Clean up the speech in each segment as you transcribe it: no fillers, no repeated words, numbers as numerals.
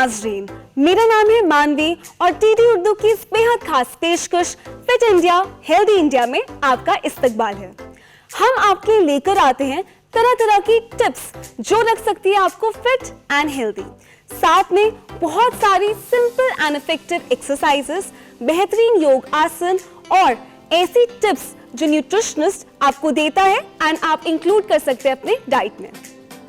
नाजरीन, मेरा नाम है मानवी और टीडी उर्दू की इस बेहद खास पेशकश फिट इंडिया हेल्दी इंडिया में आपका इस्तकबाल है। हम आपके लिए लेकर आते हैं तरह तरह की टिप्स जो रख सकती है आपको फिट एंड हेल्दी, साथ में बहुत सारी सिंपल एंड इफेक्टिव एक्सरसाइजेस, बेहतरीन योग आसन और ऐसी टिप्स जो न्यूट्रिशनिस्ट आपको देता है एंड आप इंक्लूड कर सकते हैं अपने डाइट में।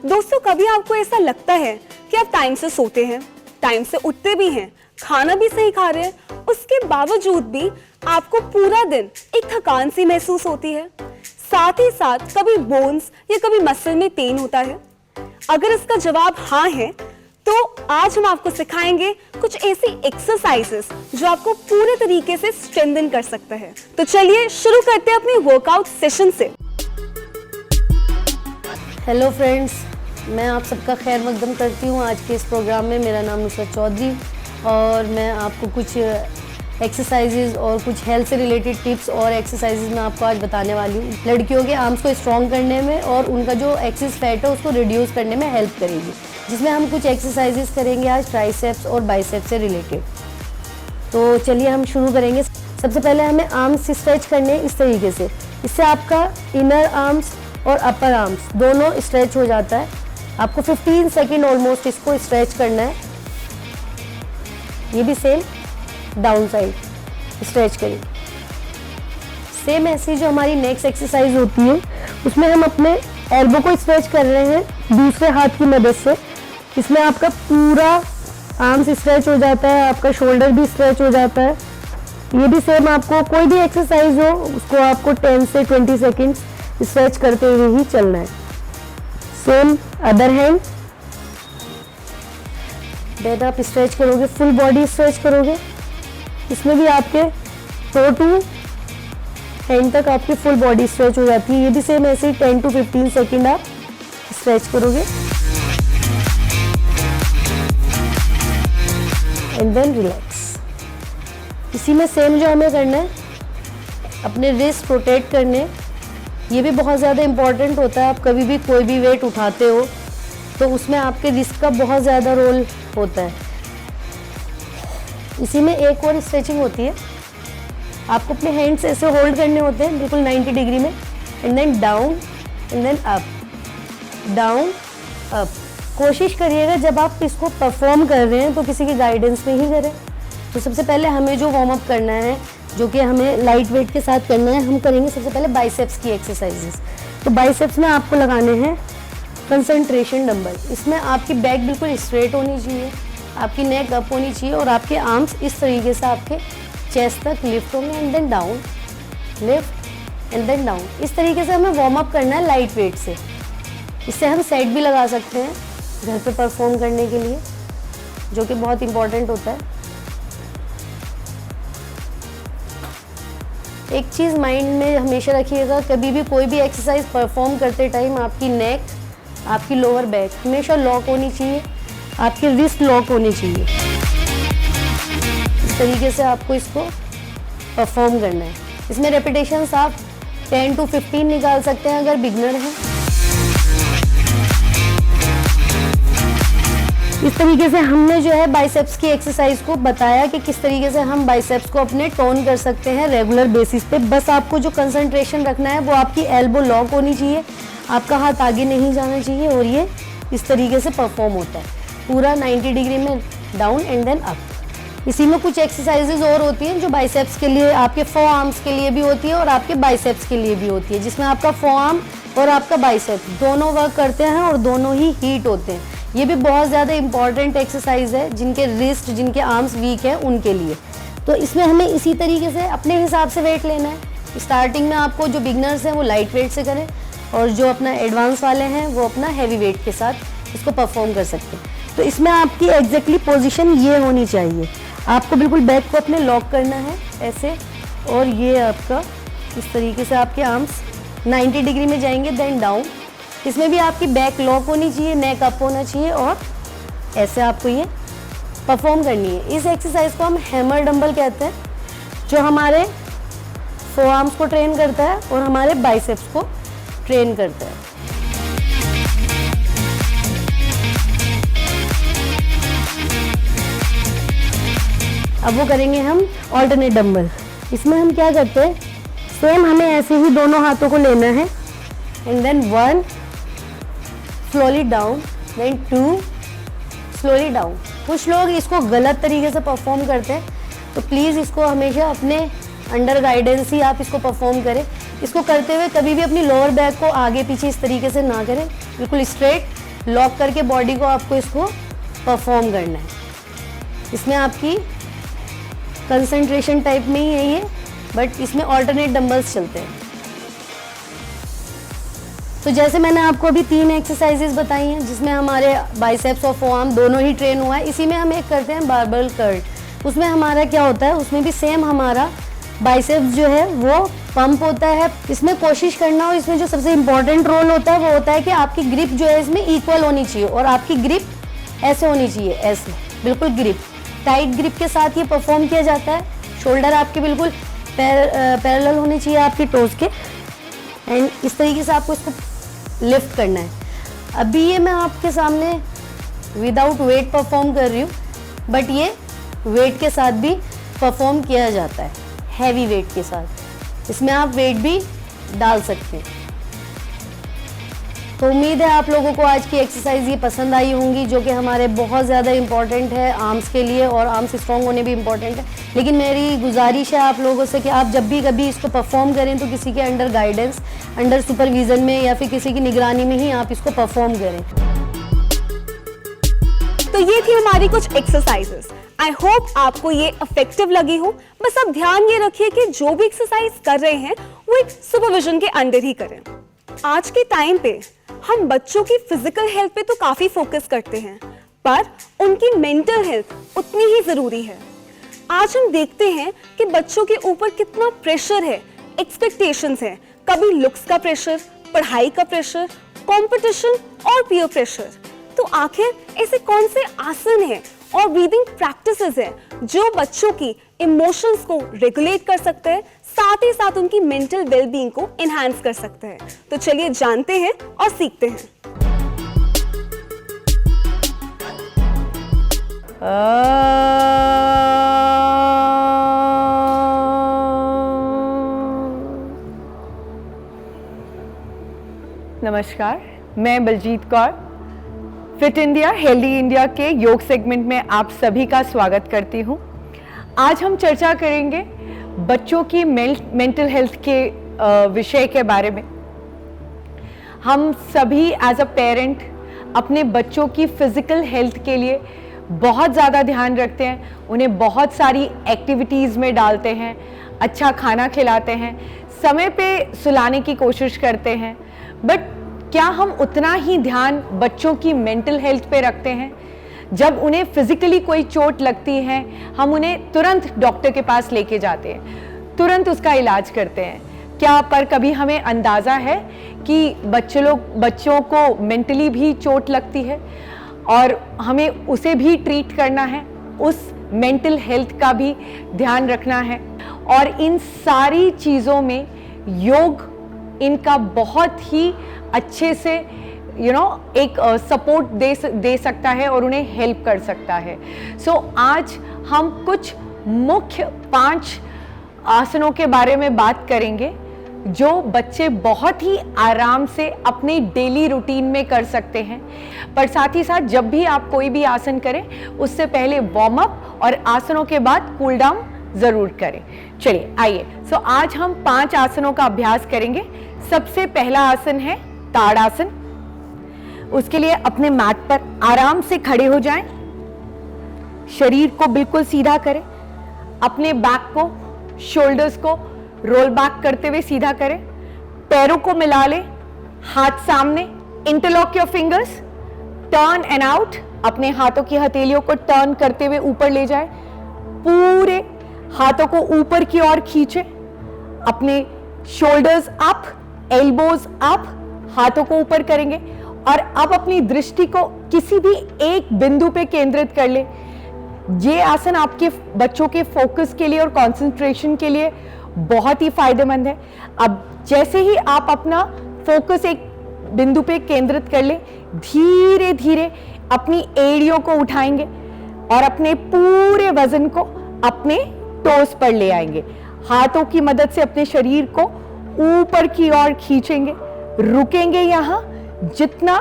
दोस्तों, कभी आपको ऐसा लगता है कि आप टाइम से सोते हैं, टाइम से उठते भी हैं, खाना भी सही खा रहे हैं, उसके बावजूद भी आपको पूरा दिन एक थकान सी महसूस होती है, साथ ही साथ कभी बोन्स या कभी मसल में पेन होता है? अगर इसका जवाब हाँ है तो आज हम आपको सिखाएंगे कुछ ऐसी एक्सरसाइजेस जो आपको पूरे तरीके से स्ट्रेंथन कर सकता है। तो चलिए शुरू करते हैं अपने वर्कआउट सेशन से। हेलो फ्रेंड्स, मैं आप सबका खैर मकदम करती हूँ आज के इस प्रोग्राम में। मेरा नाम नुसरत चौधरी और मैं आपको कुछ एक्सरसाइजेज और कुछ हेल्थ से रिलेटेड टिप्स और एक्सरसाइजेज मैं आपको आज बताने वाली हूँ। लड़कियों के आर्म्स को स्ट्रॉन्ग करने में और उनका जो एक्सेस फैट है उसको रिड्यूस करने में हेल्प करेगी, जिसमें हम कुछ एक्सरसाइजेज करेंगे आज ट्राइसेप्स और बाइसेप्स से रिलेटेड। तो चलिए हम शुरू करेंगे। सबसे पहले हमें आर्म्स स्ट्रेच करने इस तरीके से, इससे आपका इनर आर्म्स और अपर आर्म्स दोनों स्ट्रेच हो जाता है। आपको 15 सेकेंड ऑलमोस्ट इसको स्ट्रेच करना है। ये भी सेम डाउन साइड स्ट्रेच करिए। सेम ऐसी जो हमारी नेक्स्ट एक्सरसाइज होती है उसमें हम अपने एल्बो को स्ट्रेच कर रहे हैं दूसरे हाथ की मदद से। इसमें आपका पूरा आर्म्स स्ट्रेच हो जाता है, आपका शोल्डर भी स्ट्रेच हो जाता है। ये भी सेम, आपको कोई भी एक्सरसाइज हो उसको आपको 10 से 20 सेकेंड्स स्ट्रेच करते हुए ही चलना है। सेम अदर हैंड, देन आप स्ट्रेच करोगे, फुल बॉडी स्ट्रेच करोगे। इसमें भी आपके टो टू हैंड तक आपकी फुल बॉडी स्ट्रेच हो जाती है। ये भी सेम ऐसे ही 10 to 15 सेकेंड आप स्ट्रेच करोगे एंड देन रिलैक्स। इसी में सेम जो हमें करना है, अपने रिस्ट रोटेट करने। ये भी बहुत ज़्यादा इम्पॉर्टेंट होता है। आप कभी भी कोई भी वेट उठाते हो तो उसमें आपके रिस्ट का बहुत ज़्यादा रोल होता है। इसी में एक और स्ट्रेचिंग होती है, आपको अपने हैंड्स ऐसे होल्ड करने होते हैं बिल्कुल 90 डिग्री में, and then down and then up, down up. कोशिश करिएगा जब आप इसको परफॉर्म कर रहे हैं तो किसी की गाइडेंस में ही करें। तो सबसे पहले हमें जो वार्म अप करना है, जो कि हमें लाइट वेट के साथ करना है, हम करेंगे सबसे पहले बाइसेप्स की एक्सरसाइजेस। तो बाइसेप्स में आपको लगाने हैं कंसंट्रेशन डंबल। इसमें आपकी बैक बिल्कुल स्ट्रेट होनी चाहिए, आपकी नेक अप होनी चाहिए और आपके आर्म्स इस तरीके से आपके चेस्ट तक लिफ्ट होंगे and then down, lift and then down. इस तरीके से हमें वार्म अप करना है लाइट वेट से। इससे हम सेट भी लगा सकते हैं घर पे परफॉर्म करने के लिए, जो कि बहुत इंपॉर्टेंट होता है। एक चीज़ माइंड में हमेशा रखिएगा, कभी भी कोई भी एक्सरसाइज परफॉर्म करते टाइम आपकी नेक, आपकी लोअर बैक हमेशा लॉक होनी चाहिए, आपकी रिस्ट लॉक होनी चाहिए। इस तरीके से आपको इसको परफॉर्म करना है। इसमें रेपिटेशंस आप 10 to 15 निकाल सकते हैं अगर बिगनर हैं। इस तरीके से हमने जो है बाइसेप्स की एक्सरसाइज को बताया कि किस तरीके से हम बाइसेप्स को अपने टोन कर सकते हैं रेगुलर बेसिस पे। बस आपको जो कंसंट्रेशन रखना है वो आपकी एल्बो लॉक होनी चाहिए, आपका हाथ आगे नहीं जाना चाहिए और ये इस तरीके से परफॉर्म होता है पूरा 90 डिग्री में डाउन एंड देन अप। इसी में कुछ एक्सरसाइजेज और होती हैं जो बाइसेप्स के लिए, आपके फोर आर्म्स के लिए भी होती है और आपके बाइसेप्स के लिए भी होती है, जिसमें आपका फोर आर्म और आपका बाइसेप्स दोनों वर्क करते हैं और दोनों ही हीट होते हैं। ये भी बहुत ज़्यादा इंपॉर्टेंट एक्सरसाइज है जिनके रिस्ट, जिनके आर्म्स वीक हैं उनके लिए। तो इसमें हमें इसी तरीके से अपने हिसाब से वेट लेना है। स्टार्टिंग में आपको जो बिगनर्स हैं वो लाइट वेट से करें और जो अपना एडवांस वाले हैं वो अपना हैवी वेट के साथ इसको परफॉर्म कर सकते हैं। तो इसमें आपकी एग्जैक्टली पोजीशन ये होनी चाहिए, आपको बिल्कुल बैक को अपने लॉक करना है ऐसे, और ये आपका इस तरीके से आपके आर्म्स 90 डिग्री में जाएंगे देन डाउन। इसमें भी आपकी बैक लॉक होनी चाहिए, नेक अप होना चाहिए और ऐसे आपको ये परफॉर्म करनी है। इस एक्सरसाइज को हम हैमर डंबल कहते हैं, जो हमारे फोर आर्म्स को ट्रेन करता है और हमारे बाइसेप्स को ट्रेन करता है। अब वो करेंगे हम ऑल्टरनेट डंबल। इसमें हम क्या करते हैं, सेम हमें ऐसे ही दोनों हाथों को लेना है and then 1 slowly down, then 2 slowly down. कुछ लोग इसको गलत तरीके से परफॉर्म करते हैं, तो प्लीज़ इसको हमेशा अपने अंडर गाइडेंस ही आप इसको परफॉर्म करें। इसको करते हुए कभी भी अपनी लोअर बैक को आगे पीछे इस तरीके से ना करें, बिल्कुल स्ट्रेट लॉक करके बॉडी को आपको इसको परफॉर्म करना है। इसमें आपकी कंसंट्रेशन टाइप में ही है ये, बट इसमें ऑल्टरनेट डंबल्स चलते हैं। तो जैसे मैंने आपको अभी 3 एक्सरसाइजेस बताई हैं जिसमें हमारे बाइसेप्स और फोआर्म दोनों ही ट्रेन हुआ है। इसी में हम एक करते हैं बारबेल कर्ल। उसमें हमारा क्या होता है, उसमें भी सेम हमारा बाइसेप्स जो है वो पंप होता है। इसमें कोशिश करना, और इसमें जो सबसे इम्पोर्टेंट रोल होता है वो होता है कि आपकी ग्रिप जो है इसमें इक्वल होनी चाहिए, और आपकी ग्रिप ऐसे होनी चाहिए, ऐसे बिल्कुल ग्रिप टाइट ग्रिप के साथ ये परफॉर्म किया जाता है। शोल्डर आपके बिल्कुल पैरेलल होने चाहिए आपकी टोज के, एंड इस तरीके से आपको इसको लिफ्ट करना है। अभी ये मैं आपके सामने विदाउट वेट परफॉर्म कर रही हूँ, बट ये वेट के साथ भी परफॉर्म किया जाता है, हैवी वेट के साथ। इसमें आप वेट भी डाल सकते हैं। तो उम्मीद है आप लोगों को आज की एक्सरसाइज ये पसंद आई होंगी, जो कि हमारे बहुत ज़्यादा इम्पॉर्टेंट है आर्म्स के लिए, और आर्म्स स्ट्रॉन्ग होने भी इम्पॉर्टेंट है। लेकिन मेरी गुजारिश है आप लोगों से कि आप जब भी कभी इसको परफॉर्म करें तो किसी के अंडर गाइडेंस, अंडर सुपरविजन में या फिर किसी की निगरानी में ही आप इसको परफॉर्म करें। तो ये थी हमारी कुछ एक्सरसाइजेस। आई होप आपको ये इफेक्टिव लगी हो। बस अब ध्यान ये रखिए कि जो भी एक्सरसाइज कर रहे हैं वो एक सुपरविजन के अंडर ही करें। आज के टाइम पे हम बच्चों की फिजिकल हेल्थ पे तो काफी फोकस करते हैं, पर उनकी मेंटल हेल्थ उतनी ही जरूरी है। आज हम देखते हैं कि बच्चों के ऊपर कितना प्रेशर है, एक्सपेक्टेशंस है, कभी लुक्स का प्रेशर, पढ़ाई का प्रेशर, कंपटीशन और पीयर प्रेशर। तो आखिर ऐसे कौन से आसन हैं और ब्रीदिंग प्रैक्टिसेस हैं जो बच्चों की इमोशंस को रेगुलेट कर सकते हैं, साथ ही साथ उनकी मेंटल वेलबींग को एनहांस कर सकते हैं। तो चलिए जानते हैं और सीखते हैं। नमस्कार, मैं Baljeet Kaur fit India healthy India के योग सेगमेंट में आप सभी का स्वागत करती हूँ। आज हम चर्चा करेंगे बच्चों की मेंटल हेल्थ के विषय के बारे में। हम सभी एज अ पेरेंट अपने बच्चों की फिजिकल हेल्थ के लिए बहुत ज़्यादा ध्यान रखते हैं, उन्हें बहुत सारी एक्टिविटीज़ में डालते हैं, अच्छा खाना खिलाते हैं, समय पे सुलाने की कोशिश करते हैं, बट क्या हम उतना ही ध्यान बच्चों की मेंटल हेल्थ पे रखते हैं? जब उन्हें फिजिकली कोई चोट लगती है हम उन्हें तुरंत डॉक्टर के पास लेके जाते हैं, तुरंत उसका इलाज करते हैं। क्या पर कभी हमें अंदाज़ा है कि बच्चों को मेंटली भी चोट लगती है और हमें उसे भी ट्रीट करना है, उस मेंटल हेल्थ का भी ध्यान रखना है। और इन सारी चीज़ों में योग इनका बहुत ही अच्छे से एक सपोर्ट दे सकता है और उन्हें हेल्प कर सकता है। सो आज हम कुछ मुख्य 5 आसनों के बारे में बात करेंगे जो बच्चे बहुत ही आराम से अपने डेली रूटीन में कर सकते हैं। पर साथ ही साथ जब भी आप कोई भी आसन करें उससे पहले वार्म अप और आसनों के बाद कूल डाउन ज़रूर करें। चलिए आइए, सो आज हम 5 आसनों का अभ्यास करेंगे। सबसे पहला आसन है ताड़ासन। उसके लिए अपने मैट पर आराम से खड़े हो जाएं, शरीर को बिल्कुल सीधा करें, अपने बैक को, शोल्डर्स को रोल बैक करते हुए सीधा करें, पैरों को मिला लें, हाथ सामने, interlock your fingers, turn and out. अपने हाथों की हथेलियों को टर्न करते हुए ऊपर ले जाएं, पूरे हाथों को ऊपर की ओर खींचें, अपने शोल्डर्स अप, एल्बोज अप, हाथों को ऊपर करेंगे और अब अपनी दृष्टि को किसी भी एक बिंदु पे केंद्रित कर ले। ये आसन आपके बच्चों के फोकस के लिए और कंसंट्रेशन के लिए बहुत ही फायदेमंद है। अब जैसे ही आप अपना फोकस एक बिंदु पे केंद्रित कर ले, धीरे धीरे अपनी एड़ियों को उठाएंगे और अपने पूरे वजन को अपने टोस पर ले आएंगे। हाथों की मदद से अपने शरीर को ऊपर की ओर खींचेंगे, रुकेंगे यहां। जितना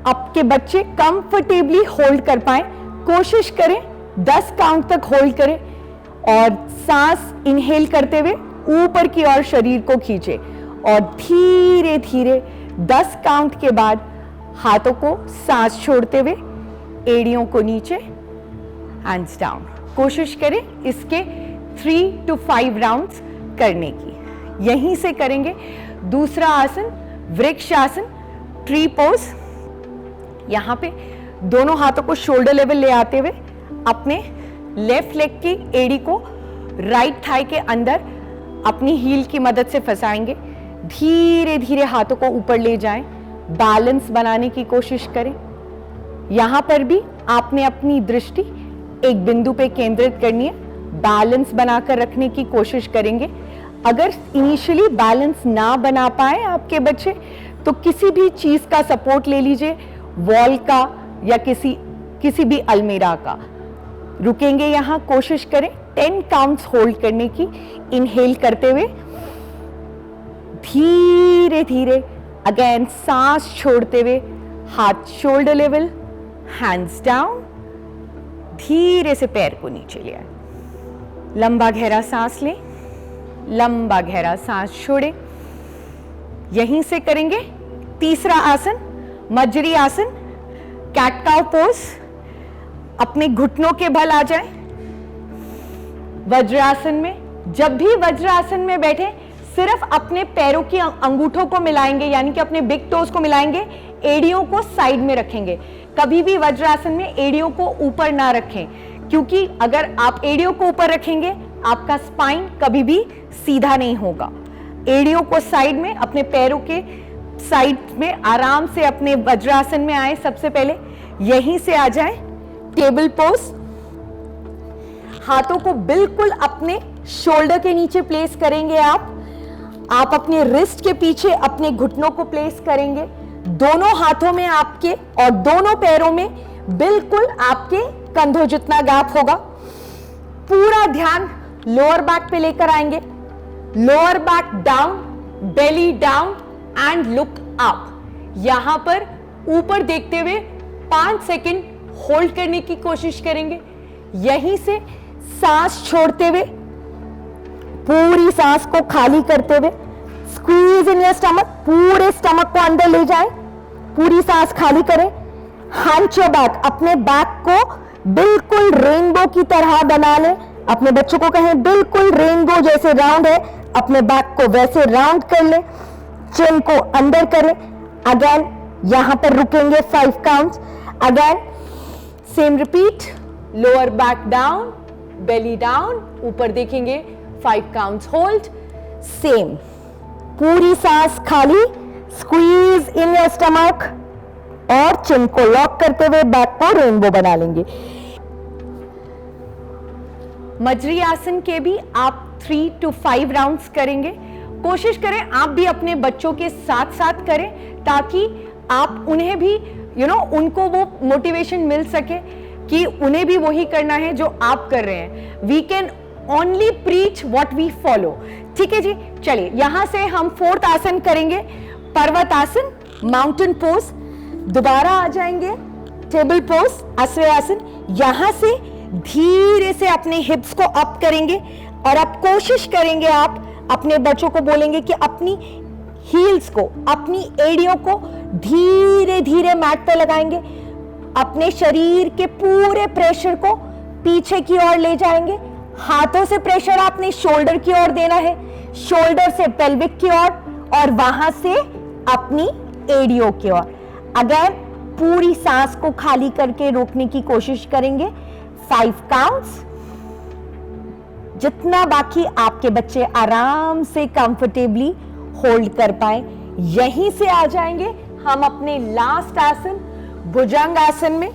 आपके बच्चे कंफर्टेबली होल्ड कर पाए कोशिश करें, 10 काउंट तक होल्ड करें और सांस इनहेल करते हुए ऊपर की ओर शरीर को खींचे और धीरे धीरे 10 काउंट के बाद हाथों को सांस छोड़ते हुए एड़ियों को नीचे, हैंड्स डाउन। कोशिश करें इसके 3 to 5 राउंड्स करने की। यहीं से करेंगे दूसरा आसन, वृक्ष आसन, ट्री पोज। यहां पे दोनों हाथों को शोल्डर लेवल ले आते हुए अपने लेफ्ट लेग की एड़ी को राइट थाई के अंदर अपनी हील की मदद से फंसाएंगे। धीरे धीरे हाथों को ऊपर ले जाएं, बैलेंस बनाने की कोशिश करें। यहां पर भी आपने अपनी दृष्टि एक बिंदु पे केंद्रित करनी है, बैलेंस बनाकर रखने की कोशिश करेंगे। अगर इनिशियली बैलेंस ना बना पाए आपके बच्चे तो किसी भी चीज का सपोर्ट ले लीजिए, वॉल का या किसी भी अलमीरा का। रुकेंगे यहां, कोशिश करें 10 काउंट्स होल्ड करने की, इनहेल करते हुए धीरे धीरे अगेन सांस छोड़ते हुए हाथ शोल्डर लेवल, हैंड्स डाउन। धीरे से पैर को नीचे ले आए, लंबा गहरा सांस लें, लंबा गहरा सांस छोड़ें। यहीं से करेंगे तीसरा आसन, मजरी आसन, कैट काउ पोज। अपने घुटनों के बल आ जाएं। वज्रासन में, जब भी वज्रासन में बैठे सिर्फ अपने पैरों की अंगूठों को मिलाएंगे, यानी कि अपने बिग टोज को मिलाएंगे, एड़ियों को साइड में रखेंगे। कभी भी वज्रासन में एड़ियों को ऊपर ना रखें, क्योंकि अगर आप एड़ियों को ऊपर रखेंगे आपका स्पाइन कभी भी सीधा नहीं होगा। एड़ियों को साइड में, अपने पैरों के साइड में आराम से अपने वज्रासन में आए। सबसे पहले यहीं से आ जाएं, टेबल पोज। हाथों को बिल्कुल अपने शोल्डर के नीचे प्लेस करेंगे। आप अपने रिस्ट के पीछे अपने घुटनों को प्लेस करेंगे। दोनों हाथों में आपके और दोनों पैरों में बिल्कुल आपके कंधों जितना गैप होगा। पूरा ध्यान लोअर बैक पे लेकर आएंगे। Lower back down, belly down and look up. यहां पर ऊपर देखते हुए 5 सेकंड होल्ड करने की कोशिश करेंगे। यहीं से सांस छोड़ते हुए पूरी सांस को खाली करते हुए स्क्वीज इन योर स्टमक, पूरे स्टमक को अंदर ले जाएं, पूरी सांस खाली करें। हंच योर बैक, अपने बैक को बिल्कुल रेनबो की तरह बना लें। अपने बच्चों को कहें बिल्कुल रेनबो जैसे राउंड है, अपने बैक को वैसे राउंड कर लें। चिन को अंदर करें। अगेन यहां पर रुकेंगे 5 counts. Again same repeat, lower back down, belly down, ऊपर देखेंगे 5 काउंट्स होल्ड। सेम, पूरी सांस खाली, स्क्वीज इन योर स्टमक और चिन को लॉक करते हुए बैक को रेनबो बना लेंगे। मजरी आसन के भी आप 3 to 5 राउंड्स करेंगे। कोशिश करें आप भी अपने बच्चों के साथ साथ करें, ताकि आप उन्हें भी उनको वो मोटिवेशन मिल सके कि उन्हें भी वही करना है जो आप कर रहे हैं। We can only preach what we follow. ठीक है जी, चलिए यहां से हम 4th आसन करेंगे, पर्वत आसन, माउंटेन पोज। दोबारा आ जाएंगे टेबल पोज, आश्रय आसन। यहां से धीरे से अपने हिप्स को अप करेंगे और आप कोशिश करेंगे, आप अपने बच्चों को बोलेंगे कि अपनी हील्स को, अपनी एड़ियों को धीरे धीरे मैट पर लगाएंगे। अपने शरीर के पूरे प्रेशर को पीछे की ओर ले जाएंगे। हाथों से प्रेशर आपने शोल्डर की ओर देना है, शोल्डर से पेल्विक की ओर और वहां से अपनी एड़ियों की ओर। अगर पूरी सांस को खाली करके रोकने की कोशिश करेंगे। 5 काउंट्स, जितना बाकी आपके बच्चे आराम से कंफर्टेबली होल्ड कर पाए। यहीं से आ जाएंगे हम अपने लास्ट आसन, भुजंग आसन में।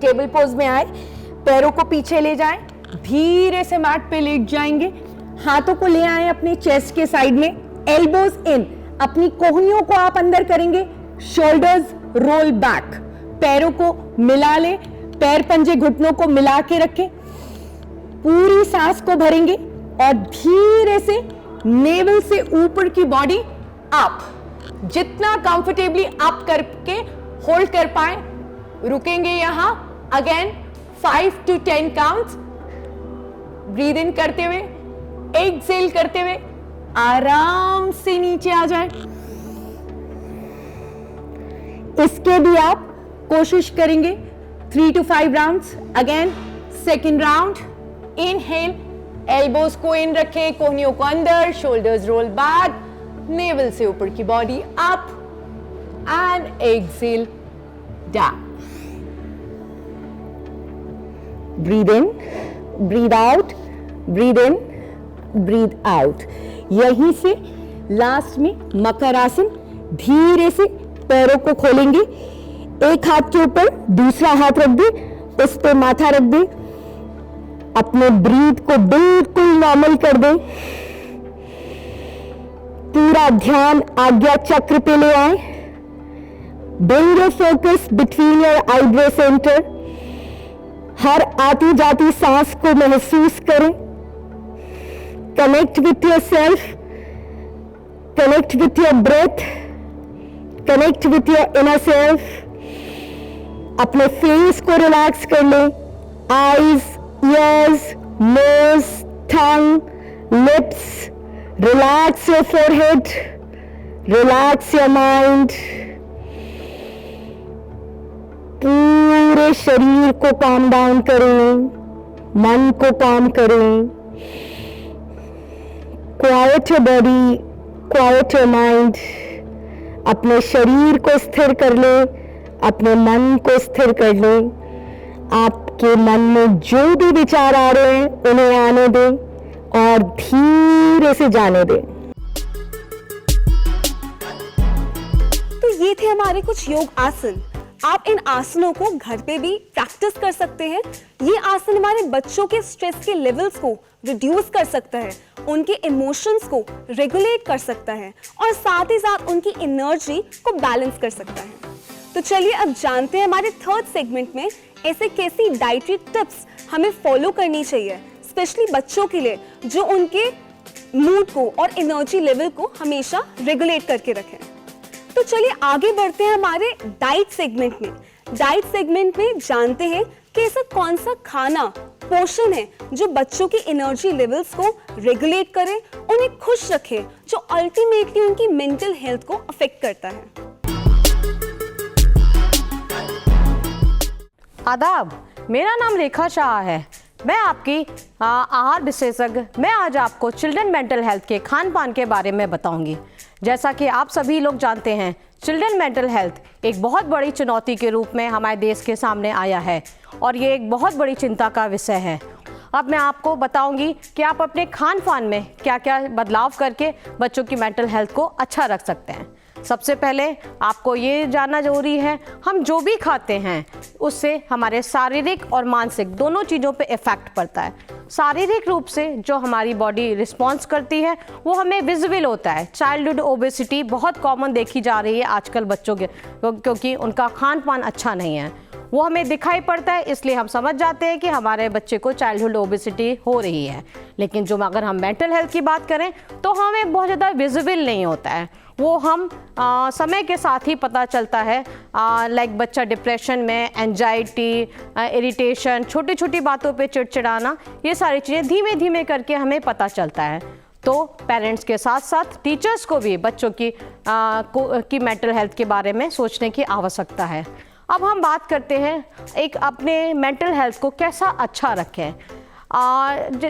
टेबल पोज में आए, पैरों को पीछे ले जाएं, धीरे से मैट पे लेट जाएंगे। हाथों को ले आए अपने चेस्ट के साइड में, एल्बोज इन, अपनी कोहनियों को आप अंदर करेंगे, शोल्डर्स रोल बैक, पैरों को मिला ले, पैर पंजे घुटनों को मिला के रखें। पूरी सांस को भरेंगे और धीरे से नेवल से ऊपर की बॉडी अप, जितना कंफर्टेबली अप करके होल्ड कर पाए। रुकेंगे यहां again 5 to 10 counts. Breathe in करते हुए, एक्सेल करते हुए आराम से नीचे आ जाए। इसके भी आप कोशिश करेंगे 3 to 5 rounds. Again second round, inhale, elbows को इन रखें, कोहनियों को अंदर, शोल्डर्स रोल बैक, नेवल से ऊपर की body up and exhale down. Breathe in, breathe out, breathe in, breathe out. यहीं से लास्ट में मकर आसन, धीरे से पैरों को खोलेंगे, एक हाथ के ऊपर दूसरा हाथ रख दे, उस पे माथा रख दे, अपने ब्रीथ को बिल्कुल नॉर्मल कर दे। पूरा ध्यान आज्ञा चक्र पे ले आए। Bring your focus between your eyebrow centre. हर आती जाती सांस को महसूस करें। Connect with yourself, connect with your breath, connect with your inner self. अपने फेस को रिलैक्स कर लें। Eyes, ears, nose, tongue, lips. Relax your forehead, relax your mind. पूरे शरीर को काम डाउन करें, मन को काम करें। Quite your body, quite your mind. अपने शरीर को स्थिर कर ले, अपने मन को स्थिर कर ले। आपके मन में जो भी विचार आ रहे हैं उन्हें आने दें और धीरे से जाने दें। तो ये थे हमारे कुछ योग आसन। आप इन आसनों को घर पे भी प्रैक्टिस कर सकते हैं। ये आसन हमारे बच्चों के स्ट्रेस के लेवल्स को रिड्यूस कर सकता है, उनके इमोशंस को रेगुलेट कर सकता है और साथ ही साथ उनकी एनर्जी को बैलेंस कर सकता है। तो चलिए अब जानते हैं हमारे थर्ड सेगमेंट में ऐसे कैसी डाइटरी टिप्स हमें फॉलो करनी चाहिए, स्पेशली बच्चों के लिए, जो उनके मूड को और एनर्जी लेवल को हमेशा रेगुलेट करके रखें। तो चलिए आगे बढ़ते हैं हमारे डाइट सेगमेंट में। डाइट सेगमेंट में जानते हैं कि ऐसा कौन सा खाना, पोषण है जो बच्चों की एनर्जी लेवल्स को रेगुलेट करे, उन्हें खुश रखे, जो अल्टीमेटली उनकी मेंटल हेल्थ को अफेक्ट करता है। आदाब, मेरा नाम रेखा शाह है। मैं आपकी आहार विशेषज्ञ। मैं आज आपको चिल्ड्रन मेंटल हेल्थ के खान पान के बारे में बताऊंगी। जैसा कि आप सभी लोग जानते हैं, चिल्ड्रन मेंटल हेल्थ एक बहुत बड़ी चुनौती के रूप में हमारे देश के सामने आया है और ये एक बहुत बड़ी चिंता का विषय है। अब मैं आपको बताऊंगी कि आप अपने खान पान में क्या क्या बदलाव करके बच्चों की मेंटल हेल्थ को अच्छा रख सकते हैं। सबसे पहले आपको ये जानना जरूरी है, हम जो भी खाते हैं उससे हमारे शारीरिक और मानसिक दोनों चीज़ों पे इफ़ेक्ट पड़ता है। शारीरिक रूप से जो हमारी बॉडी रिस्पॉन्स करती है वो हमें विजिबल होता है। चाइल्डहुड ओबेसिटी बहुत कॉमन देखी जा रही है आजकल बच्चों के, क्योंकि उनका खान पान अच्छा नहीं है, वो हमें दिखाई पड़ता है, इसलिए हम समझ जाते हैं कि हमारे बच्चे को चाइल्डहुड ओबेसिटी हो रही है। लेकिन जो अगर हम मेंटल हेल्थ की बात करें तो हमें बहुत ज़्यादा विजिबल नहीं होता है, वो हम समय के साथ ही पता चलता है। लाइक बच्चा डिप्रेशन में, एंजाइटी, इरिटेशन, छोटी छोटी बातों पे चिड़चिड़ाना, ये सारी चीज़ें धीमे धीमे करके हमें पता चलता है। तो पेरेंट्स के साथ साथ टीचर्स को भी बच्चों की मेंटल हेल्थ के बारे में सोचने की आवश्यकता है। अब हम बात करते हैं एक अपने मेंटल हेल्थ को कैसा अच्छा रखें।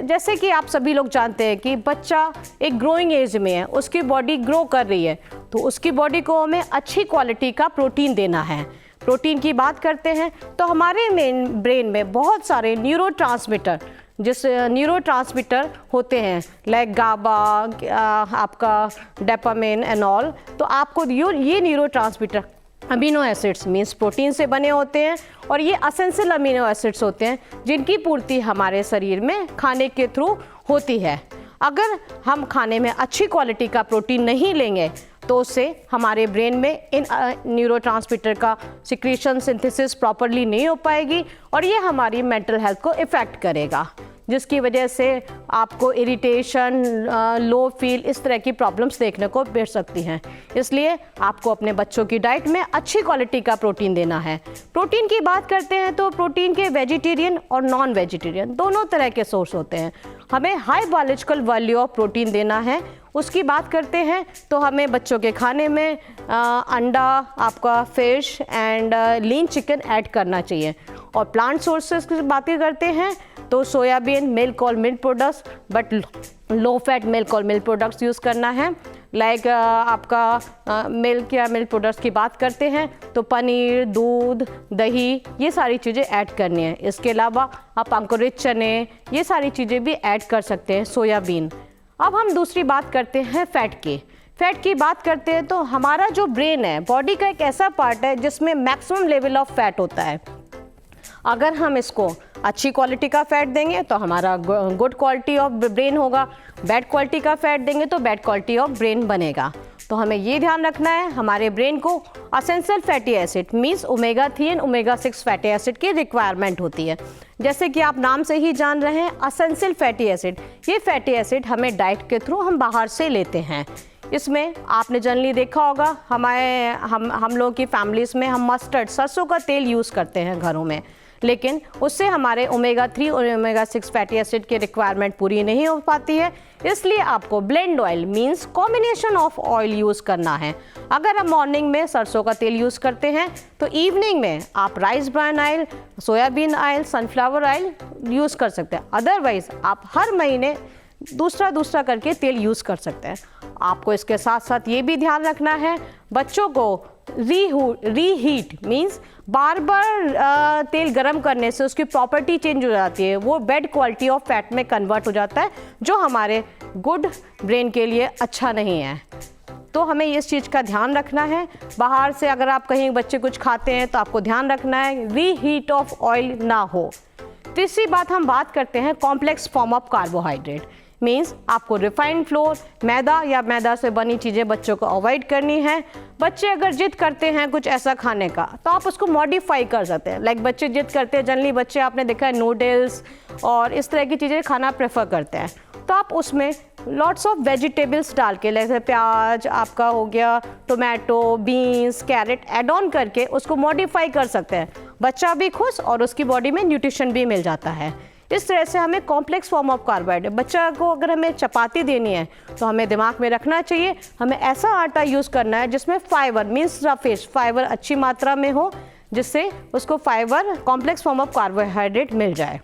जैसे कि आप सभी लोग जानते हैं कि बच्चा एक ग्रोइंग एज में है, उसकी बॉडी ग्रो कर रही है, तो उसकी बॉडी को हमें अच्छी क्वालिटी का प्रोटीन देना है। प्रोटीन की बात करते हैं तो हमारे ब्रेन में बहुत सारे न्यूरोट्रांसमीटर होते हैं, लाइक गाबा, आपका डोपामिन एंड ऑल। तो आपको ये neurotransmitter amino acids means protein से बने होते हैं और ये एसेंशियल अमीनो एसिड्स होते हैं जिनकी पूर्ति हमारे शरीर में खाने के थ्रू होती है। अगर हम खाने में अच्छी क्वालिटी का प्रोटीन नहीं लेंगे तो उससे हमारे ब्रेन में इन न्यूरोट्रांसमीटर का सिक्रीशन सिंथेसिस प्रॉपरली नहीं हो पाएगी और ये हमारी मेंटल हेल्थ को इफ़ेक्ट करेगा। जिसकी वजह से आपको इरिटेशन, लो फील, इस तरह की प्रॉब्लम्स देखने को मिल सकती हैं। इसलिए आपको अपने बच्चों की डाइट में अच्छी क्वालिटी का प्रोटीन देना है। प्रोटीन की बात करते हैं तो प्रोटीन के वेजिटेरियन और नॉन वेजिटेरियन दोनों तरह के सोर्स होते हैं। हमें high biological value of protein देना है। उसकी बात करते हैं तो हमें बच्चों के खाने में अंडा, आपका fish and lean chicken add करना चाहिए। और प्लांट सोर्सेज की बातें करते हैं तो सोयाबीन, मिल्क और milk products, but low fat milk और मिल्क प्रोडक्ट्स यूज़ करना है। लाइक आपका मिल्क या मिल्क प्रोडक्ट्स की बात करते हैं तो पनीर, दूध, दही, ये सारी चीज़ें ऐड करनी है। इसके अलावा आप अंकुरित चने, ये सारी चीज़ें भी ऐड कर सकते हैं, सोयाबीन। अब हम दूसरी बात करते हैं फैट की। फैट की बात करते हैं तो हमारा जो ब्रेन है, बॉडी का एक ऐसा पार्ट है जिसमें मैक्सिमम लेवल ऑफ फैट होता है। अगर हम इसको अच्छी क्वालिटी का फैट देंगे तो हमारा गुड क्वालिटी ऑफ ब्रेन होगा, बैड क्वालिटी का फैट देंगे तो बैड क्वालिटी ऑफ ब्रेन बनेगा। तो हमें ये ध्यान रखना है, हमारे ब्रेन को essential fatty acid means omega 3 and omega 6 fatty acid की रिक्वायरमेंट होती है। जैसे कि आप नाम से ही जान रहे हैं, असेंशियल फैटी एसिड, ये फैटी एसिड हमें डाइट के थ्रू हम बाहर से लेते हैं। इसमें आपने जनरली देखा होगा हम लोगों की फैमिलीज़ में हम मस्टर्ड, सरसों का तेल यूज़ करते हैं घरों में, लेकिन उससे हमारे ओमेगा 3 और ओमेगा 6 फैटी एसिड की रिक्वायरमेंट पूरी नहीं हो पाती है। इसलिए आपको blend oil means combination of oil use करना है। अगर हम मॉर्निंग में सरसों का तेल यूज़ करते हैं तो इवनिंग में आप rice bran oil, soybean oil, sunflower oil use कर सकते हैं। अदरवाइज आप हर महीने दूसरा करके तेल यूज़ कर सकते हैं। आपको इसके साथ साथ ये भी ध्यान रखना है, बच्चों को रीहीट मीन्स बार बार तेल गरम करने से उसकी प्रॉपर्टी चेंज हो जाती है, वो बैड क्वालिटी ऑफ फैट में कन्वर्ट हो जाता है, जो हमारे गुड ब्रेन के लिए अच्छा नहीं है। तो हमें इस चीज़ का ध्यान रखना है। बाहर से अगर आप कहीं बच्चे कुछ खाते हैं तो आपको ध्यान रखना है रीहीट ऑफ ऑयल ना हो। तीसरी बात हम बात करते हैं complex form of carbohydrate means आपको रिफाइंड फ्लोर, मैदा या मैदा से बनी चीज़ें बच्चों को अवॉइड करनी है। बच्चे अगर जिद करते हैं कुछ ऐसा खाने का तो आप उसको मॉडिफाई कर सकते हैं। लाइक बच्चे जिद करते हैं, जनरली बच्चे आपने देखा है नूडल्स और इस तरह की चीज़ें खाना प्रेफर करते हैं, तो आप उसमें लॉट्स ऑफ वेजिटेबल्स डाल के, जैसे प्याज आपका हो गया, tomato, beans, carrot add on करके उसको मॉडिफाई कर सकते हैं। बच्चा भी खुश और उसकी बॉडी में न्यूट्रिशन भी मिल जाता है। इस तरह से हमें कॉम्प्लेक्स फॉर्म ऑफ कार्बोहाइड्रेट, बच्चा को अगर हमें चपाती देनी है तो हमें दिमाग में रखना चाहिए हमें ऐसा आटा यूज़ करना है जिसमें फाइबर मीन्स रफेज फाइबर अच्छी मात्रा में हो, जिससे उसको fibre complex form of carbohydrate मिल जाए।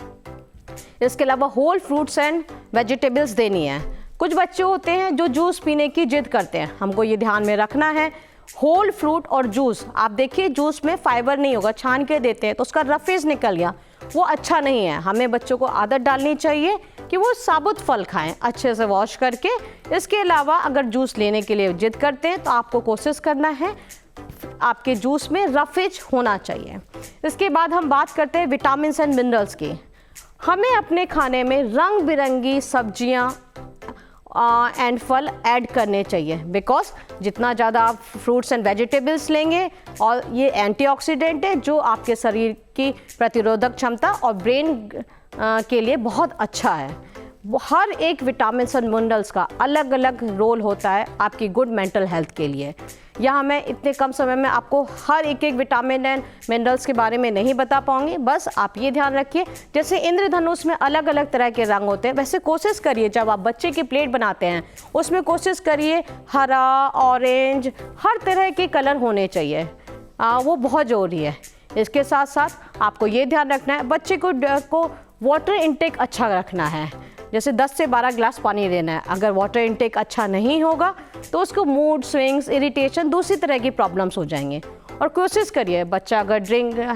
इसके अलावा होल फ्रूट्स एंड वेजिटेबल्स देनी है। कुछ बच्चे होते हैं जो जूस पीने की जिद करते हैं, हमको ये ध्यान में रखना है होल फ्रूट और जूस, आप देखिए जूस में फाइबर नहीं होगा, छान के देते हैं तो उसका रफेज निकल गया, वो अच्छा नहीं है। हमें बच्चों को आदत डालनी चाहिए कि वो साबुत फल खाएं अच्छे से वॉश करके। इसके अलावा अगर जूस लेने के लिए जिद करते हैं तो आपको कोशिश करना है आपके जूस में रफेज होना चाहिए। इसके बाद हम बात करते हैं विटामिन एंड मिनरल्स की। हमें अपने खाने में रंग बिरंगी सब्जियां एंड फल ऐड करने चाहिए, बिकॉज जितना ज़्यादा आप फ्रूट्स एंड वेजिटेबल्स लेंगे और ये एंटीऑक्सीडेंट है जो आपके शरीर की प्रतिरोधक क्षमता और ब्रेन के लिए बहुत अच्छा है। हर एक विटामिन एंड मिनरल्स का अलग अलग रोल होता है आपकी गुड मेंटल हेल्थ के लिए। यहाँ मैं इतने कम समय में आपको हर एक विटामिन एंड मिनरल्स के बारे में नहीं बता पाऊंगी, बस आप ये ध्यान रखिए जैसे इंद्रधनुष में अलग अलग तरह के रंग होते हैं, वैसे कोशिश करिए जब आप बच्चे की प्लेट बनाते हैं उसमें कोशिश करिए हरा, ऑरेंज, हर तरह के कलर होने चाहिए, वो बहुत ज़रूरी है। इसके साथ साथ आपको ये ध्यान रखना है बच्चे को वाटर इनटेक अच्छा रखना है, जैसे 10 से 12 गिलास पानी देना है। अगर वाटर इनटेक अच्छा नहीं होगा तो उसको मूड स्विंग्स, इरिटेशन, दूसरी तरह की प्रॉब्लम्स हो जाएंगे। और कोशिश करिए बच्चा अगर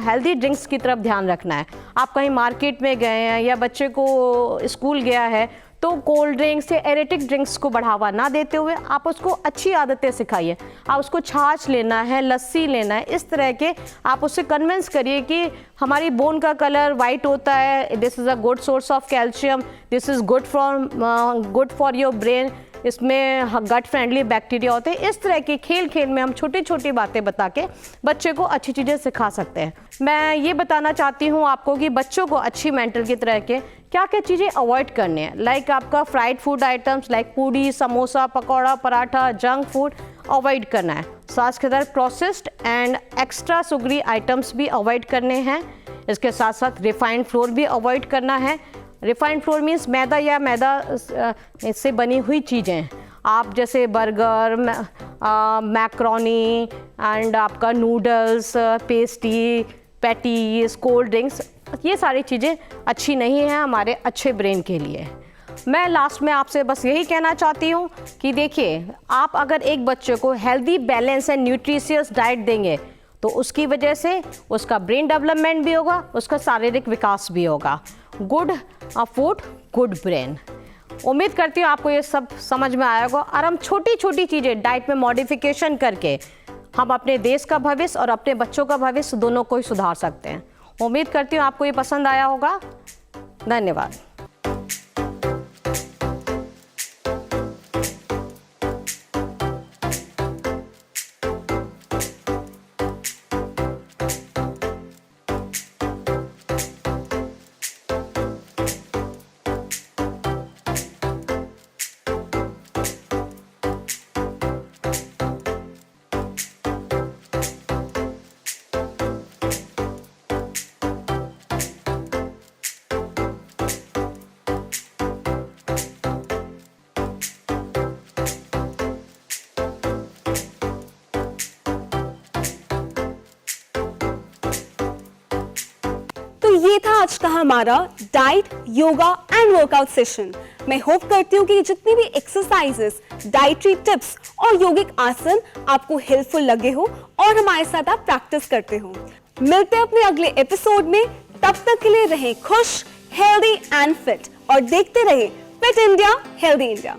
हेल्दी ड्रिंक्स की तरफ ध्यान रखना है। आप कहीं मार्केट में गए हैं या बच्चे को स्कूल गया है तो कोल्ड ड्रिंक्स या एरेटिक ड्रिंक्स को बढ़ावा ना देते हुए आप उसको अच्छी आदतें सिखाइए। आप उसको छाछ लेना है, लस्सी लेना है, इस तरह के आप उससे कन्विंस करिए कि हमारी बोन का कलर वाइट होता है, this is a good source of calcium, this is good for your brain, इसमें गट फ्रेंडली बैक्टीरिया होते हैं। इस तरह की खेल खेल में हम छोटी छोटी बातें बता के बच्चे को अच्छी चीज़ें सिखा सकते हैं। मैं ये बताना चाहती हूँ आपको कि बच्चों को अच्छी मेंटल की तरह के क्या क्या चीज़ें अवॉइड करनी है। लाइक आपका fried food items like puri, samosa, pakora, paratha, junk food avoid करना है। साथ के साथ processed and extra sugary items भी अवॉइड करने हैं। इसके साथ साथ रिफाइंड फ्लोर भी अवॉइड करना है। रिफाइंड फ्लोर मीन्स मैदा या मैदा से बनी हुई चीज़ें, आप जैसे बर्गर, मैक्रोनी एंड आपका noodles, pastry, patties, cold drinks, ये सारी चीज़ें अच्छी नहीं हैं हमारे अच्छे ब्रेन के लिए। मैं लास्ट में आपसे बस यही कहना चाहती हूँ कि देखिए, आप अगर एक बच्चे को healthy, balance and nutritious diet देंगे तो उसकी वजह से उसका ब्रेन डेवलपमेंट भी होगा, उसका शारीरिक विकास भी होगा। Good food, good brain. उम्मीद करती हूँ आपको ये सब समझ में आएगा और हम छोटी छोटी चीज़ें डाइट में मॉडिफिकेशन करके हम अपने देश का भविष्य और अपने बच्चों का भविष्य दोनों को ही सुधार सकते हैं। उम्मीद करती हूँ आपको ये पसंद आया होगा। धन्यवाद। तो ये था आज का हमारा diet, yoga and workout session. मैं होप करती हूँ कि जितनी भी एक्सरसाइजेस, डाइटरी टिप्स और योगिक आसन आपको हेल्पफुल लगे हो और हमारे साथ आप प्रैक्टिस करते हो। मिलते हैं अपने अगले एपिसोड में। तब तक के लिए रहें खुश, हेल्दी एंड फिट और देखते रहे फिट इंडिया, हेल्दी इंडिया।